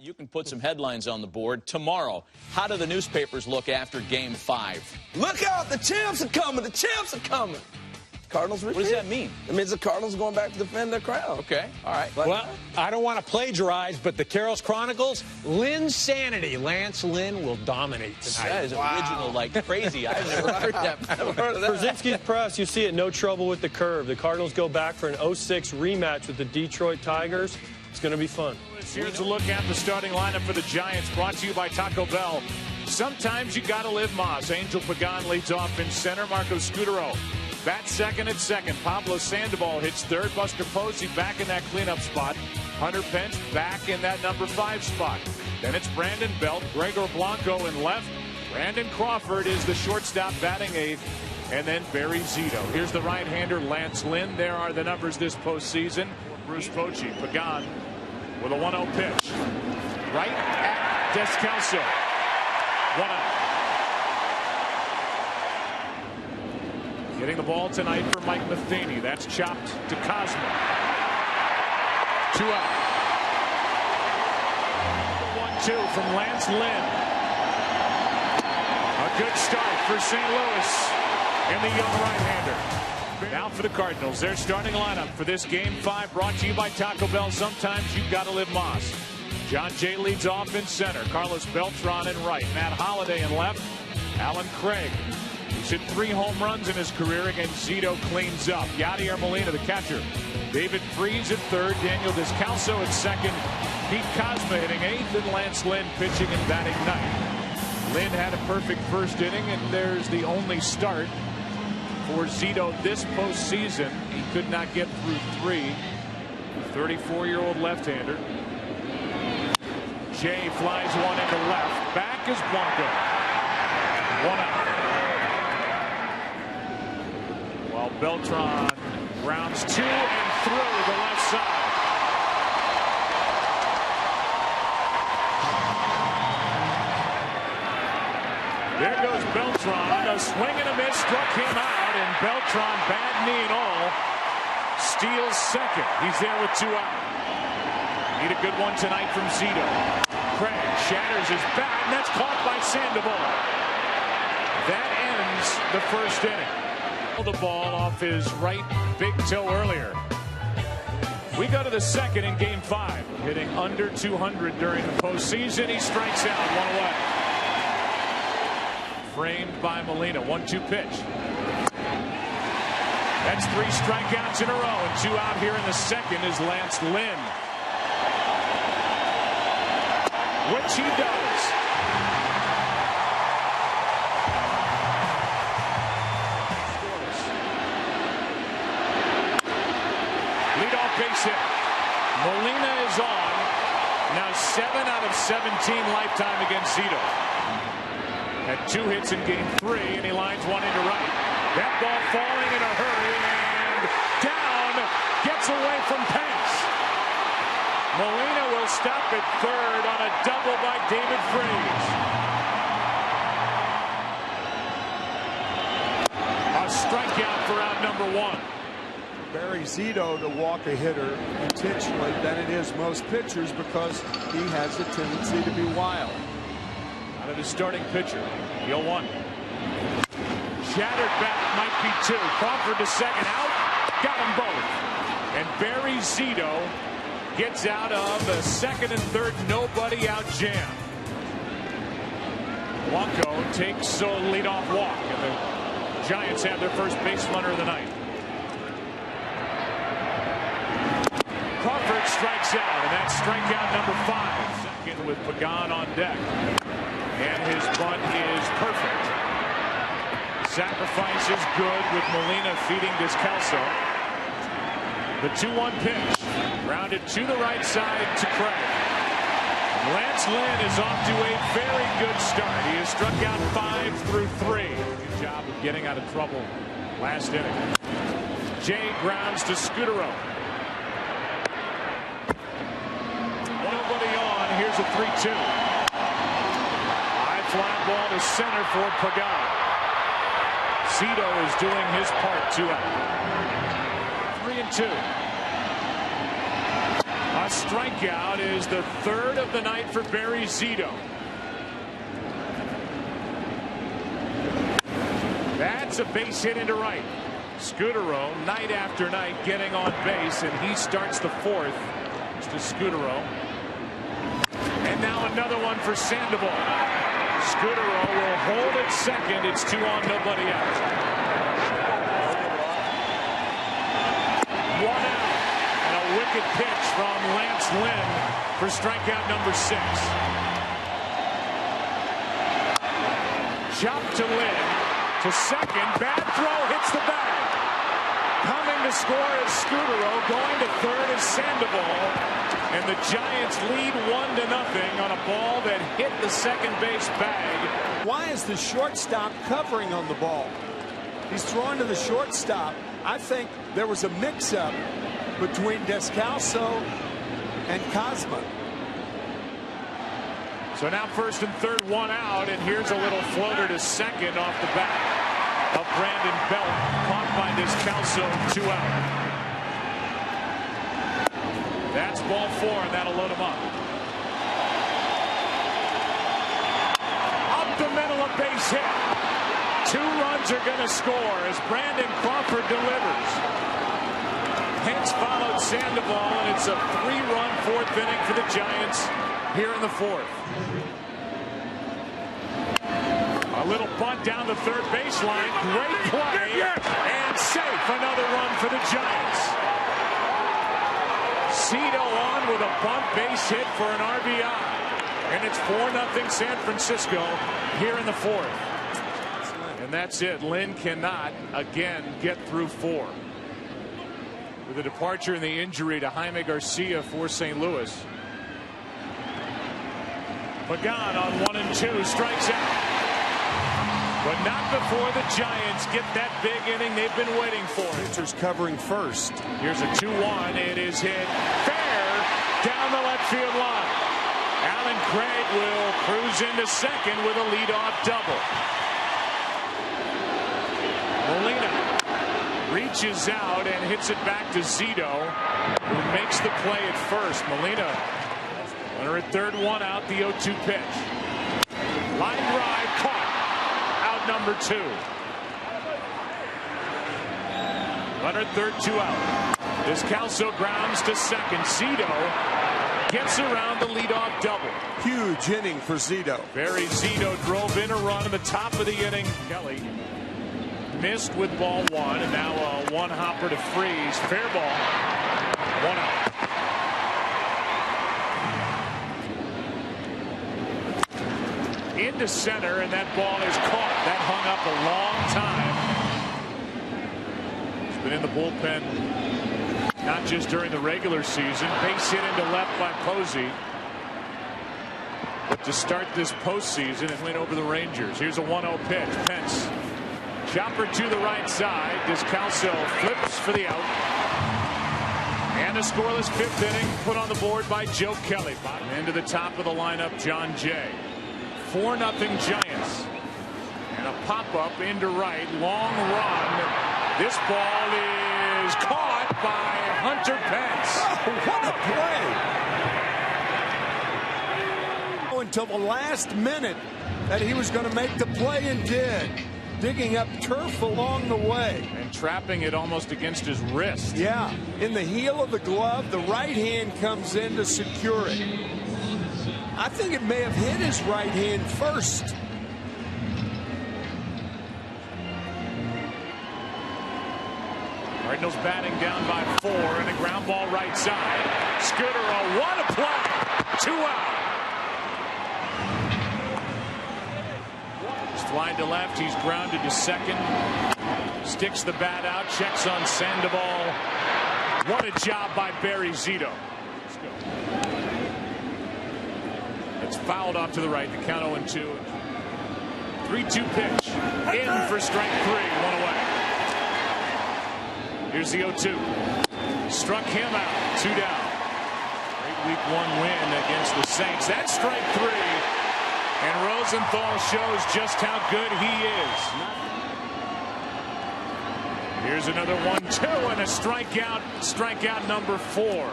You can put some headlines on the board tomorrow. How do the newspapers look after Game 5? Look out! The champs are coming! The champs are coming! Cardinals repeat. What does that mean? It means the Cardinals going back to defend their crown. Okay, all right. Well, I don't want to plagiarize, but the Carroll's Chronicles, Lynn's Sanity. Lance Lynn will dominate tonight. That is original like crazy. I've never heard that before. Brzezinski's press, you see it, no trouble with the curve. The Cardinals go back for an 06 rematch with the Detroit Tigers. It's going to be fun. Here's a look at the starting lineup for the Giants, brought to you by Taco Bell. Sometimes you got to live Moss. Angel Pagan leads off in center. Marco Scudero bats second at second. Pablo Sandoval hits third. Buster Posey back in that cleanup spot. Hunter Pence back in that number 5 spot. Then it's Brandon Belt, Gregor Blanco in left. Brandon Crawford is the shortstop batting 8th. And then Barry Zito. Here's the right-hander, Lance Lynn. There are the numbers this postseason. Bruce Bochy, Pagan with a 1-0 pitch. Right at Descalso. 1-0. Getting the ball tonight for Mike Matheny. That's chopped to Cosmo. 2 out. 1-2 from Lance Lynn. A good start for St. Louis and the young right-hander. Now for the Cardinals, their starting lineup for this Game 5, brought to you by Taco Bell. Sometimes you've got to live Moss. John Jay leads off in center. Carlos Beltran in right. Matt Holliday in left. Alan Craig. He's hit 3 home runs in his career against Zito. Cleans up. Yadier Molina, the catcher. David Freese at third. Daniel Descalso at second. Pete Cosma hitting 8th. And Lance Lynn pitching and batting 9th. Lynn had a perfect first inning, and there's the only start for Zito this postseason. He could not get through 3. 34-year-old left-hander. Jay flies one into left. Back is Blanco. 1 out. While Beltran rounds 2 and through the left side. There goes Beltran. A swing and a miss struck him out, and Beltran, bad knee and all, steals second. He's there with 2 out. Need a good one tonight from Zito. Craig shatters his bat, and that's caught by Sandoval. That ends the first inning. The ball off his right big toe earlier. We go to the second in Game 5. Hitting under 200 during the postseason. He strikes out, 1 away. Framed by Molina. 1-2 pitch. That's 3 strikeouts in a row, and 2 out here in the second is Lance Lynn. Which he does. Leadoff base hit. Molina is on. Now 7 out of 17 lifetime against Zito. Had 2 hits in Game 3, and he lines one into right. That ball falling in a hurry, and down, gets away from Pence. Molina will stop at third on a double by David Freese. A strikeout for out number 1. Barry Zito to walk a hitter intentionally than it is most pitchers because he has a tendency to be wild. Out of his starting pitcher, the 0-1. Shattered bat, might be 2. Crawford to second, out. Got them both. And Barry Zito gets out of the second and third nobody out jam. Blanco takes a leadoff walk, and the Giants have their first base runner of the night. Crawford strikes out, and that's strikeout number 5. Second with Pagan on deck. And his bunt is perfect. Sacrifice is good with Molina feeding Descalso. The 2-1 pitch. Grounded to the right side to Craig. Lance Lynn is off to a very good start. He has struck out 5 through 3. Good job of getting out of trouble last inning. Jay grounds to Scudero. Nobody on. Here's a 3-2. High fly ball to center for Pagan. Zito is doing his part. 2 out. 3-2. A strikeout is the third of the night for Barry Zito. That's a base hit into right. Scudero, night after night, getting on base, and he starts the fourth. It's to Scudero. And now another one for Sandoval. Scudero will hold at second. It's 2 on, nobody out. 1 out. And a wicked pitch from Lance Lynn for strikeout number 6. Chop to Lynn. To second. Bad throw. Hits the bag. Coming to score is Scudero. Going to third is Sandoval. And the Giants lead 1-0 on a ball that hit the second base bag. Why is the shortstop covering on the ball? He's throwing to the shortstop. I think there was a mix-up between Descalso and Cosma. So now first and third, 1 out, and here's a little floater to second off the bat of Brandon Belt, caught by Descalso, 2 out. That's ball 4, and that'll load him up. Up the middle, a base hit. 2 runs are going to score as Brandon Crawford delivers. Hence followed Sandoval, and it's a 3-run 4th inning for the Giants here in the 4th. A little bunt down the third baseline. Great play. And safe. Another run for the Giants. Zito on with a bunt base hit for an RBI. And it's 4-0 San Francisco here in the 4th. And that's it. Lynn cannot again get through 4. With the departure and the injury to Jaime Garcia for St. Louis. Pagan on 1 and 2 strikes out. But not before the Giants get that big inning they've been waiting for. Pitcher's covering first. Here's a 2-1. It is hit fair down the left field line. Alan Craig will cruise into second with a leadoff double. Molina reaches out and hits it back to Zito, who makes the play at first. Molina, runner at third, 1 out, the 0-2 pitch. Line drive caught. Out number 2. Runner at third, 2 out. Descalso grounds to second. Zito gets around the leadoff double. Huge inning for Zito. Barry Zito drove in a run in the top of the inning. Kelly missed with ball 1, and now a 1-hopper to Freeze. Fair ball. 1 out. Into center, and that ball is caught. That hung up a long time. He's been in the bullpen not just during the regular season. Base hit into left by Posey. But to start this postseason and win over the Rangers. Here's a 1-0 pitch. Pence. Chopper to the right side. Descalso flips for the out. And a scoreless 5th inning put on the board by Joe Kelly. Into the top of the lineup, John Jay. 4-0 Giants. And a pop-up into right. Long run. This ball is caught by Hunter Pence. Oh, what a play. Until the last minute that he was going to make the play, and did. Digging up turf along the way. And trapping it almost against his wrist. Yeah. In the heel of the glove, the right hand comes in to secure it. I think it may have hit his right hand first. Cardinals batting down by 4, and a ground ball right side. Scudero, what a play! 2 out. He's flying to left. He's grounded to second. Sticks the bat out. Checks on Sandoval. What a job by Barry Zito. It's fouled off to the right. The count 0-2. 3-2 pitch. In for strike 3. 1 away. Here's the 0-2. Struck him out. 2 down. Great week 1 win against the Saints. That's strike 3. And Rosenthal shows just how good he is. Here's another 1-2 and a strikeout. Strikeout number 4.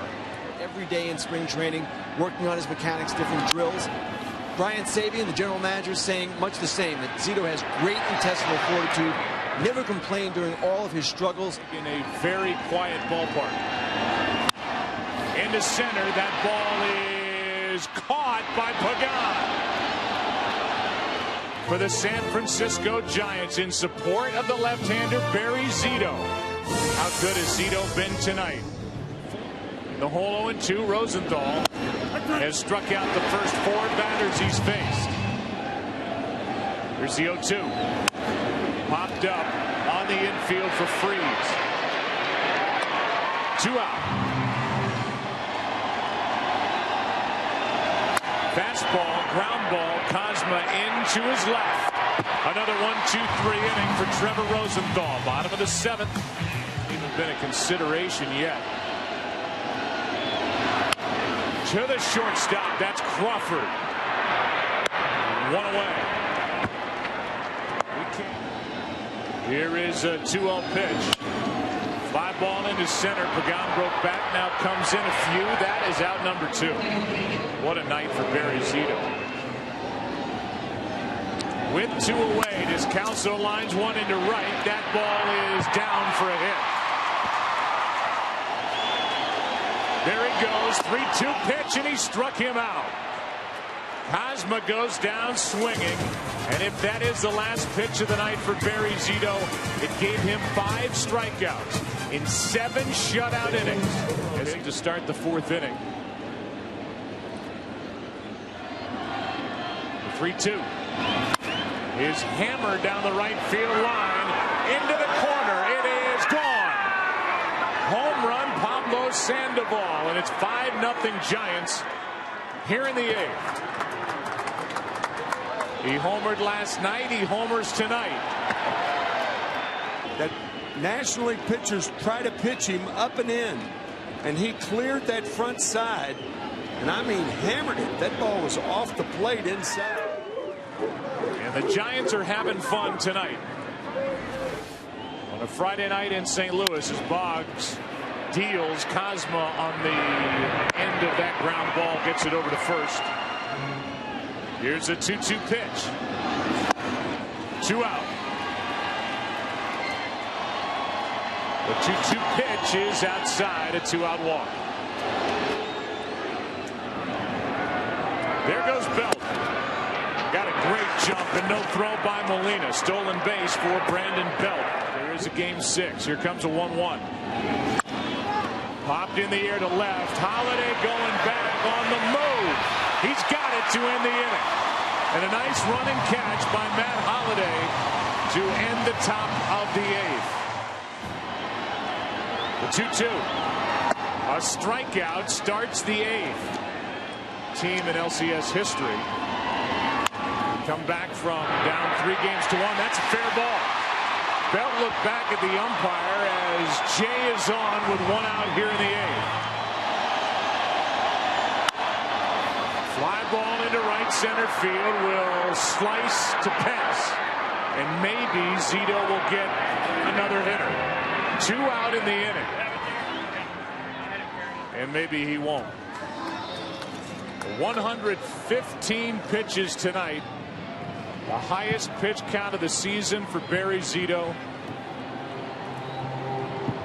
every day in spring training, working on his mechanics, different drills. Brian Sabian, the general manager, is saying much the same, that Zito has great intestinal fortitude, never complained during all of his struggles. In a very quiet ballpark. Into center, that ball is caught by Pagan. For the San Francisco Giants, in support of the left-hander Barry Zito. How good has Zito been tonight? The hole 0-2, Rosenthal has struck out the first 4 batters he's faced. Here's the 0-2. Popped up on the infield for Freeze. 2 out. Fastball, ground ball, Kozma into his left. Another 1-2-3 inning for Trevor Rosenthal. Bottom of the 7th. Even been a consideration yet. To the shortstop, that's Crawford. 1 away. Here is a 2-0 pitch. Fly ball into center. Pagan broke back. Now comes in a few. That is out number 2. What a night for Barry Zito. With 2 away, Descalso lines one into right. That ball is down for a hit. There he goes. 3-2 pitch, and he struck him out. Kozma goes down swinging, and if that is the last pitch of the night for Barry Zito, it gave him 5 strikeouts in 7 shutout innings. As to start the 4th inning. The 3-2 is hammered down the right field line into the corner. It is gone. Home run, Pablo Sandoval, and it's 5-0 Giants here in the 8th. He homered last night. He homers tonight. That National League pitchers try to pitch him up and in, and he cleared that front side, and I mean hammered it. That ball was off the plate inside. And the Giants are having fun tonight. On a Friday night in St. Louis, as Boggs deals, Kozma on the end of that ground ball gets it over to first. Here's a 2-2 pitch. 2 out. The 2-2 pitch is outside, a 2-out walk. There goes Belt. Got a great jump and no throw by Molina. Stolen base for Brandon Belt. There is a game 6. Here comes a 1-1. Popped in the air to left. Holiday going back on the move. He's got it to end the inning. And a nice running catch by Matt Holiday to end the top of the 8th. The 2-2. A strikeout starts the 8th. Team in LCS history. Come back from down 3 games to 1. That's a fair ball. Belt looked back at the umpire as Jay is on with 1 out here in the 8th. Fly ball into right center field will slice to Pence. And maybe Zito will get another hitter. 2 out in the inning. And maybe he won't. 115 pitches tonight. The highest pitch count of the season for Barry Zito.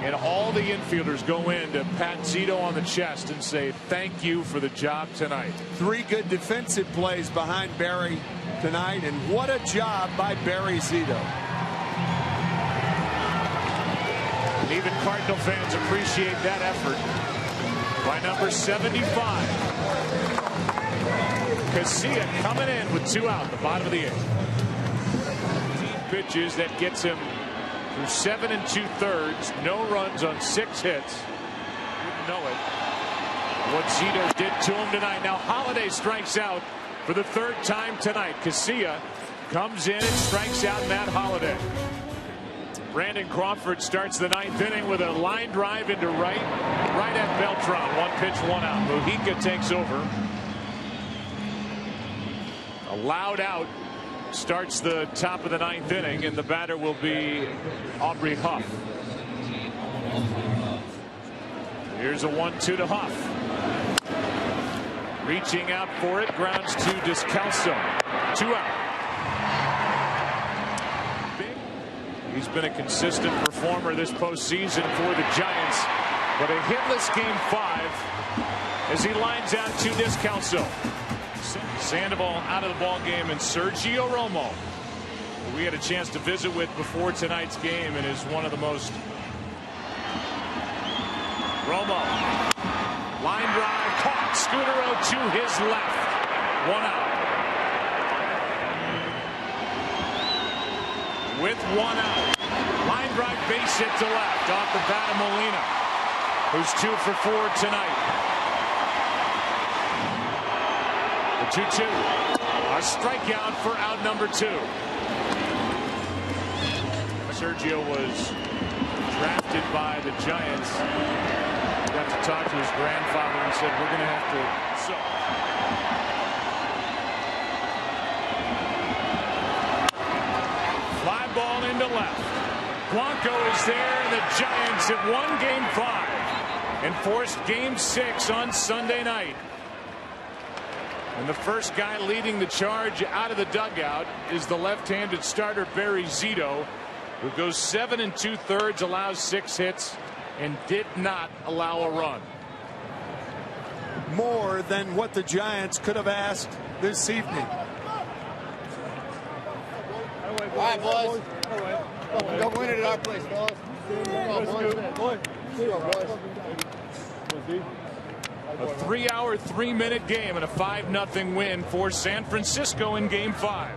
And all the infielders go in to pat Zito on the chest and say thank you for the job tonight. 3 good defensive plays behind Barry tonight, and what a job by Barry Zito. And even Cardinal fans appreciate that effort by number 75. Casilla coming in with 2 out, the bottom of the 8th. Pitches that gets him through 7 2/3, no runs on 6 hits. Wouldn't know it. What Zito did to him tonight. Now Holiday strikes out for the 3rd time tonight. Casilla comes in and strikes out Matt Holiday. Brandon Crawford starts the 9th inning with a line drive into right at Beltran. 1 pitch, 1 out. Mujica takes over. A loud out starts the top of the 9th inning, and the batter will be Aubrey Huff. Here's a 1-2 to Huff. Reaching out for it, grounds to Descalso. 2 out. He's been a consistent performer this postseason for the Giants, but a hitless game 5 as he lines out to Descalso. Sandoval out of the ball game, and Sergio Romo, who we had a chance to visit with before tonight's game, and is one of the most. Romo, line drive, caught. Scudero to his left. 1 out. With 1 out. Line drive, base hit to left off the bat of Molina, who's 2 for 4 tonight. The 2-2. A strikeout for out number 2. Sergio was drafted by the Giants. Got to talk to his grandfather and said, we're going to have to. So. Fly ball into left. Blanco is there, and the Giants have won game 5 and forced game 6 on Sunday night. And the first guy leading the charge out of the dugout is the left-handed starter Barry Zito, who goes 7 2/3, allows 6 hits, and did not allow a run. More than what the Giants could have asked this evening. All right, boys. Go win it at our place, fellas. A 3-hour, 3-minute game and a 5-0 win for San Francisco in game 5.